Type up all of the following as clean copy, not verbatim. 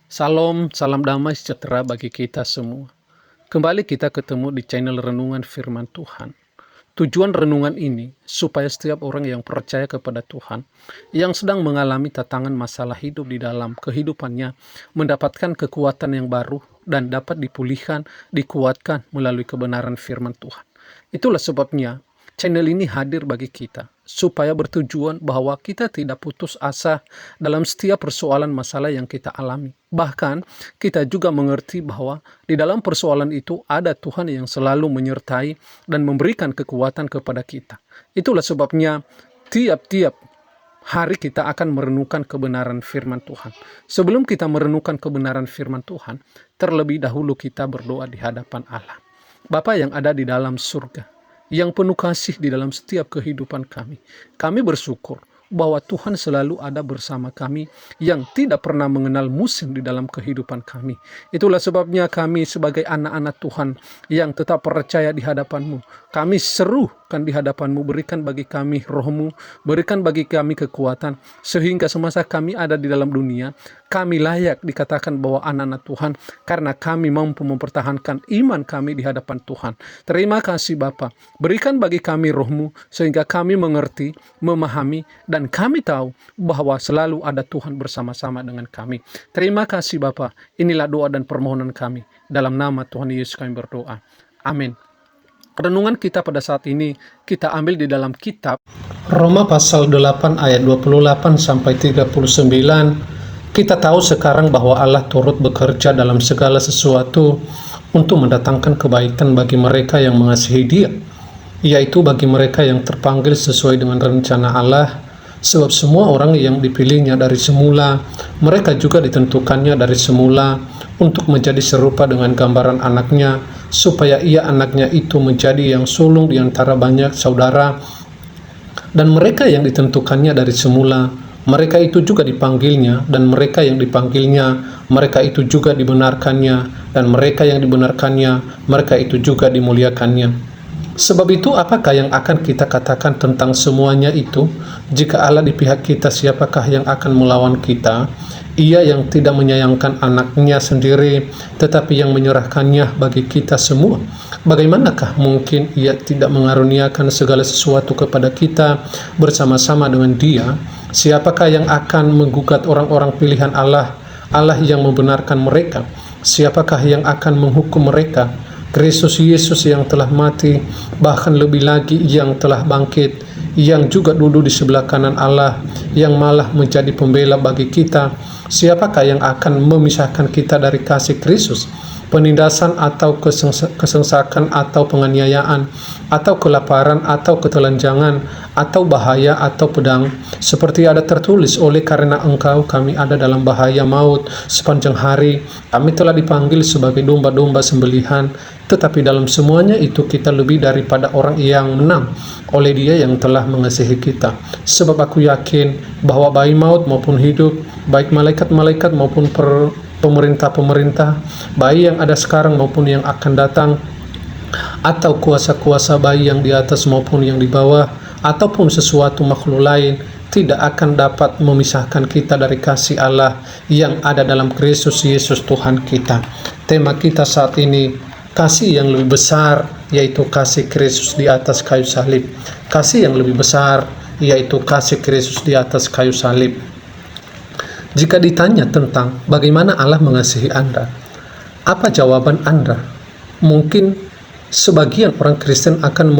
Salam, salam damai sejahtera bagi kita semua. Kembali kita ketemu di channel Renungan Firman Tuhan. Tujuan renungan ini supaya setiap orang yang percaya kepada Tuhan, yang sedang mengalami tantangan masalah hidup di dalam kehidupannya, mendapatkan kekuatan yang baru dan dapat dipulihkan, dikuatkan melalui kebenaran firman Tuhan. Itulah sebabnya channel ini hadir bagi kita, supaya bertujuan bahwa kita tidak putus asa dalam setiap persoalan masalah yang kita alami. Bahkan kita juga mengerti bahwa di dalam persoalan itu ada Tuhan yang selalu menyertai dan memberikan kekuatan kepada kita. Itulah sebabnya tiap-tiap hari kita akan merenungkan kebenaran firman Tuhan. Sebelum kita merenungkan kebenaran firman Tuhan, terlebih dahulu kita berdoa di hadapan Allah. Bapa yang ada di dalam surga, yang penuh kasih di dalam setiap kehidupan kami bersyukur bahwa Tuhan selalu ada bersama kami, yang tidak pernah mengenal musim di dalam kehidupan kami. Itulah sebabnya kami sebagai anak-anak Tuhan yang tetap percaya di hadapan-Mu, kami serukan di hadapan-Mu, berikan bagi kami roh-Mu, berikan bagi kami kekuatan, sehingga semasa kami ada di dalam dunia, kami layak dikatakan bahwa anak-anak Tuhan, karena kami mampu mempertahankan iman kami di hadapan Tuhan. Terima kasih Bapa, berikan bagi kami roh-Mu, sehingga kami mengerti, memahami, dan kami tahu bahwa selalu ada Tuhan bersama-sama dengan kami. Terima kasih Bapa. Inilah doa dan permohonan kami. Dalam nama Tuhan Yesus kami berdoa. Amin. Renungan kita pada saat ini kita ambil di dalam kitab Roma pasal 8 ayat 28 sampai 39. Kita tahu sekarang bahwa Allah turut bekerja dalam segala sesuatu untuk mendatangkan kebaikan bagi mereka yang mengasihi Dia, yaitu bagi mereka yang terpanggil sesuai dengan rencana Allah. Sebab semua orang yang dipilihnya dari semula, mereka juga ditentukannya dari semula untuk menjadi serupa dengan gambaran anaknya, supaya ia anaknya itu menjadi yang sulung di antara banyak saudara. Dan mereka yang ditentukannya dari semula, mereka itu juga dipanggilnya, dan mereka yang dipanggilnya, mereka itu juga dibenarkannya, dan mereka yang dibenarkannya, mereka itu juga dimuliakannya. Sebab itu, apakah yang akan kita katakan tentang semuanya itu? Jika Allah di pihak kita, siapakah yang akan melawan kita? Ia yang tidak menyayangkan anaknya sendiri, tetapi yang menyerahkannya bagi kita semua. Bagaimanakah mungkin Ia tidak mengaruniakan segala sesuatu kepada kita bersama-sama dengan Dia? Siapakah yang akan menggugat orang-orang pilihan Allah, Allah yang membenarkan mereka? Siapakah yang akan menghukum mereka? Kristus Yesus yang telah mati, bahkan lebih lagi yang telah bangkit, yang juga duduk di sebelah kanan Allah, yang malah menjadi pembela bagi kita. Siapakah yang akan memisahkan kita dari kasih Kristus? Penindasan atau kesengsakan atau penganiayaan atau kelaparan atau ketelanjangan atau bahaya atau pedang, seperti ada tertulis, oleh karena engkau kami ada dalam bahaya maut sepanjang hari, kami telah dipanggil sebagai domba-domba sembelihan. Tetapi dalam semuanya itu kita lebih daripada orang yang menang oleh Dia yang telah mengasihi kita. Sebab aku yakin bahwa baik maut maupun hidup, baik malaikat-malaikat maupun pemerintah-pemerintah, baik yang ada sekarang maupun yang akan datang, atau kuasa-kuasa baik yang di atas maupun yang di bawah, ataupun sesuatu makhluk lain, tidak akan dapat memisahkan kita dari kasih Allah yang ada dalam Kristus Yesus Tuhan kita. Tema kita saat ini, kasih yang lebih besar, yaitu kasih Kristus di atas kayu salib. Kasih yang lebih besar, yaitu kasih Kristus di atas kayu salib. Jika ditanya tentang bagaimana Allah mengasihi Anda, apa jawaban Anda? Mungkin sebagian orang Kristen akan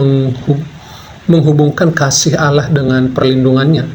menghubungkan kasih Allah dengan perlindungannya,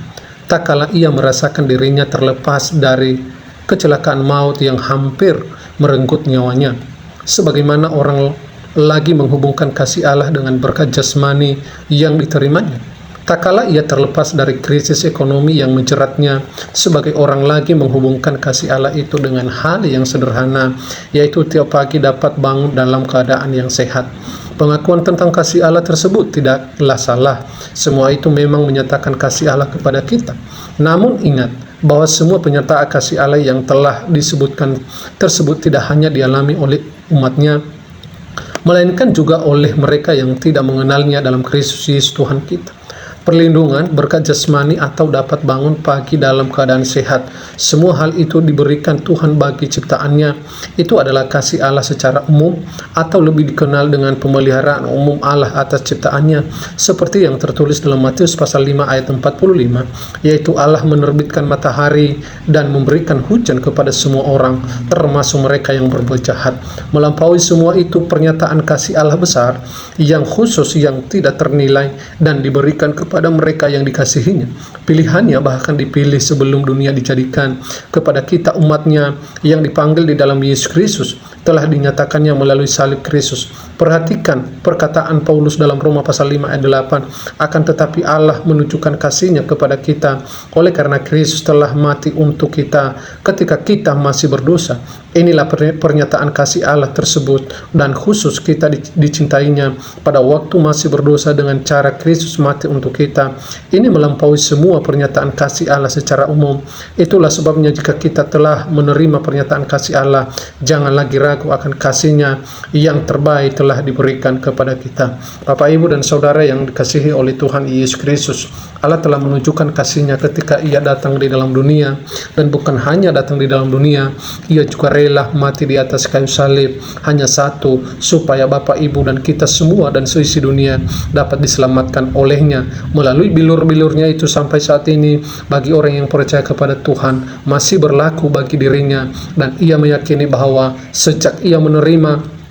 tak kala ia merasakan dirinya terlepas dari kecelakaan maut yang hampir merenggut nyawanya. Sebagaimana orang lagi menghubungkan kasih Allah dengan berkat jasmani yang diterimanya, tak kala ia terlepas dari krisis ekonomi yang menjeratnya. Sebagai orang lagi menghubungkan kasih Allah itu dengan hal yang sederhana, yaitu tiap pagi dapat bangun dalam keadaan yang sehat. Pengakuan tentang kasih Allah tersebut tidaklah salah. Semua itu memang menyatakan kasih Allah kepada kita. Namun ingat bahwa semua penyataan kasih Allah yang telah disebutkan tersebut tidak hanya dialami oleh umatnya, melainkan juga oleh mereka yang tidak mengenalnya dalam Kristus Yesus Tuhan kita. perlindungan, berkat jasmani, atau dapat bangun pagi dalam keadaan sehat. Semua hal itu diberikan Tuhan bagi ciptaannya. Itu adalah kasih Allah secara umum, atau lebih dikenal dengan pemeliharaan umum Allah atas ciptaannya, seperti yang tertulis dalam Matius pasal 5 ayat 45, yaitu Allah menerbitkan matahari dan memberikan hujan kepada semua orang, termasuk mereka yang berbuat jahat. Melampaui semua itu, pernyataan kasih Allah besar, yang khusus, yang tidak ternilai, dan diberikan kepada mereka yang dikasihinya. Pilihannya bahkan dipilih sebelum dunia dijadikan kepada kita umatnya yang dipanggil di dalam Yesus Kristus, telah dinyatakannya melalui salib Kristus. Perhatikan perkataan Paulus dalam Roma pasal 5 ayat 8, akan tetapi Allah menunjukkan kasih-Nya kepada kita oleh karena Kristus telah mati untuk kita ketika kita masih berdosa. Inilah pernyataan kasih Allah tersebut, dan khusus kita dicintainya pada waktu masih berdosa dengan cara Kristus mati untuk kita. Ini melampaui semua pernyataan kasih Allah secara umum. Itulah sebabnya jika kita telah menerima pernyataan kasih Allah, jangan lagi ragu akan kasih-Nya yang terbaik telah diberikan kepada kita. Bapak, Ibu, dan Saudara yang dikasihi oleh Tuhan Yesus Kristus, Allah telah menunjukkan kasih-Nya ketika Ia datang di dalam dunia, dan bukan hanya datang di dalam dunia, Ia juga rela mati di atas kayu salib, hanya satu, supaya Bapak, Ibu, dan kita semua dan seisi dunia dapat diselamatkan olehnya. Melalui bilur-bilurnya itu sampai saat ini, bagi orang yang percaya kepada Tuhan, masih berlaku bagi dirinya, dan ia meyakini bahwa sejak ia menerima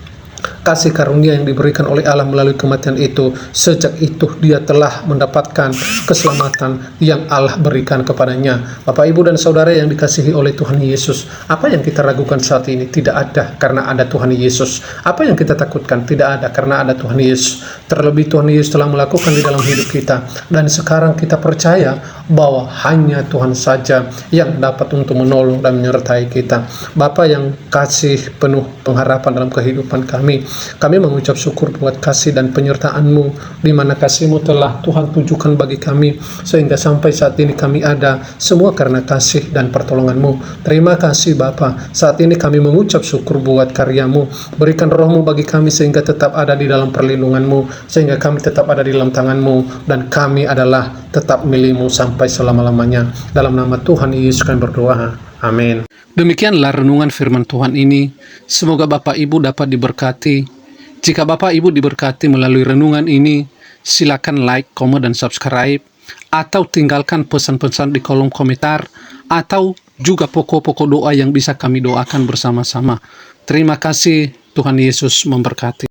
kasih karunia yang diberikan oleh Allah melalui kematian itu, sejak itu dia telah mendapatkan keselamatan yang Allah berikan kepadanya. Bapak, Ibu, dan Saudara yang dikasihi oleh Tuhan Yesus, apa yang kita ragukan saat ini? Tidak ada, karena ada Tuhan Yesus. Apa yang kita takutkan? Tidak ada, karena ada Tuhan Yesus. Terlebih Tuhan Yesus telah melakukan di dalam hidup kita, dan sekarang kita percaya bahwa hanya Tuhan saja yang dapat untuk menolong dan menyertai kita. Bapa yang kasih penuh pengharapan dalam kehidupan kami mengucap syukur buat kasih dan penyertaan-Mu, di mana kasih-Mu telah Tuhan tunjukkan bagi kami, sehingga sampai saat ini kami ada, semua karena kasih dan pertolongan-Mu. Terima kasih Bapa. Saat ini kami mengucap syukur buat karya-Mu. Berikan Roh-Mu bagi kami sehingga tetap ada di dalam perlindungan-Mu, sehingga kami tetap ada di dalam tangan-Mu, dan kami adalah tetap milik-Mu sampai selama-lamanya. Dalam nama Tuhan Yesus kami berdoa. Amin. Demikianlah renungan firman Tuhan ini. Semoga Bapak Ibu dapat diberkati. Jika Bapak Ibu diberkati melalui renungan ini, silakan like, komen, dan subscribe, atau tinggalkan pesan-pesan di kolom komentar, atau juga pokok-pokok doa yang bisa kami doakan bersama-sama. Terima kasih, Tuhan Yesus memberkati.